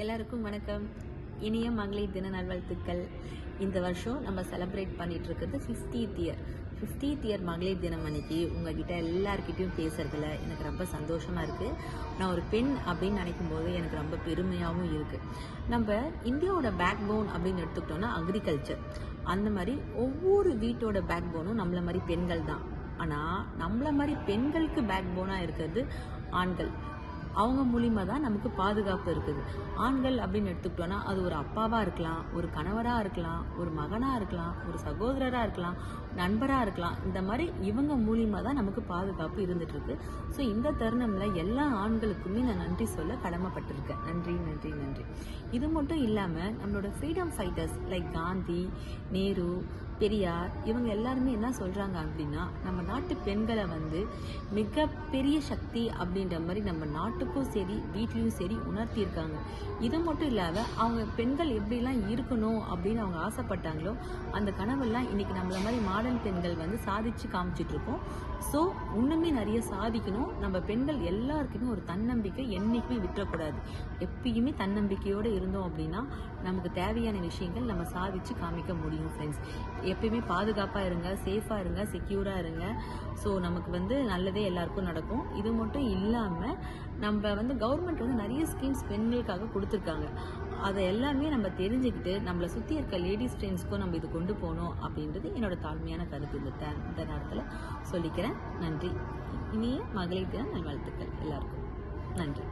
எல்லாருக்கும் வணக்கம். இனிய மகளிர் தின நல்வாழ்த்துக்கள். இந்த வருஷம் நம்ம செலிப்ரேட் பண்ணிட்டு இருக்கிறது 50th இயர் மகளிர் தினம் அன்னைக்கு உங்ககிட்ட எல்லார்கிட்டையும் பேசுறதுல எனக்கு ரொம்ப சந்தோஷமா இருக்கு. நான் ஒரு பெண் அப்படின்னு நினைக்கும் போது எனக்கு ரொம்ப பெருமையாகவும் இருக்கு. நம்ம இந்தியாவோட பேக் போன் அப்படின்னு எடுத்துக்கிட்டோம்னா அக்ரிகல்ச்சர். அந்த மாதிரி ஒவ்வொரு வீட்டோட பேக் போனும் நம்மள மாதிரி பெண்கள் தான். ஆனால் நம்மள மாதிரி பெண்களுக்கு பேக் போனாக இருக்கிறது ஆண்கள். அவங்க மூலிமா தான் நமக்கு பாதுகாப்பு இருக்குது. ஆண்கள் அப்படின்னு எடுத்துக்கிட்டோன்னா அது ஒரு அப்பாவாக இருக்கலாம், ஒரு கணவராக இருக்கலாம், ஒரு மகனாக இருக்கலாம், ஒரு சகோதரராக இருக்கலாம், நண்பராக இருக்கலாம். இந்த மாதிரி இவங்க மூலிமா தான் நமக்கு பாதுகாப்பு இருந்துட்டு இருக்கு. ஸோ இந்த தருணமில் எல்லா ஆண்களுக்குமே நான் நன்றி சொல்ல கடமைப்பட்டிருக்கேன். நன்றி நன்றி நன்றி. இது மட்டும் இல்லாமல் நம்மளோட freedom fighters like Gandhi, Nehru, Periyar இவங்க எல்லாருமே என்ன சொல்கிறாங்க அப்படின்னா, நம்ம நாட்டு பெண்களை மிகப்பெரிய சக்தி அப்படின்ற மாதிரி நம்ம நாட்டுக்கும் சரி வீட்லேயும் சரி உணர்த்தியிருக்காங்க. இது மட்டும் இல்லாத அவங்க பெண்கள் எப்படிலாம் இருக்கணும் அப்படின்னு அவங்க ஆசைப்பட்டாங்களோ அந்த கனவெல்லாம் இன்னைக்கு நம்மள மாதிரி மாடர்ன் பெண்கள் சாதிச்சு காமிச்சிட்டு இருக்கோம். ஸோ இன்னுமே நிறைய சாதிக்கணும். நம்ம பெண்கள் எல்லாருக்குமே ஒரு தன்னம்பிக்கை என்னைக்குமே விட்டுறக்கூடாது. எப்பயுமே தன்னம்பிக்கையோடு இருந்தோம் அப்படின்னா நமக்கு தேவையான விஷயங்கள் நம்ம சாதிச்சு காமிக்க முடியும். ஃப்ரெண்ட்ஸ், எப்பயுமே பாதுகாப்பாக இருங்க, சேஃபாக இருங்க, செக்யூராக இருங்க. ஸோ நமக்கு நல்லதே எல்லாருக்கும் நடக்கும். இது மட்டும் இல்லாமல் நம்ம கவர்மெண்ட் நிறைய ஸ்கீம்ஸ் பெண்களுக்காக கொடுத்துருக்காங்க. அதை எல்லாமே நம்ம தெரிஞ்சுக்கிட்டு நம்மளை சுற்றி இருக்க லேடிஸ் ஃப்ரெண்ட்ஸ்க்கும் நம்ம இது கொண்டு போகணும் அப்படின்றது என்னோட தாழ்மையான கருத்து. இந்த நேரத்தில் சொல்லிக்கிறேன். நன்றி. இனிய மகளிர் தின நல்வாழ்த்துக்கள் எல்லாருக்கும். நன்றி.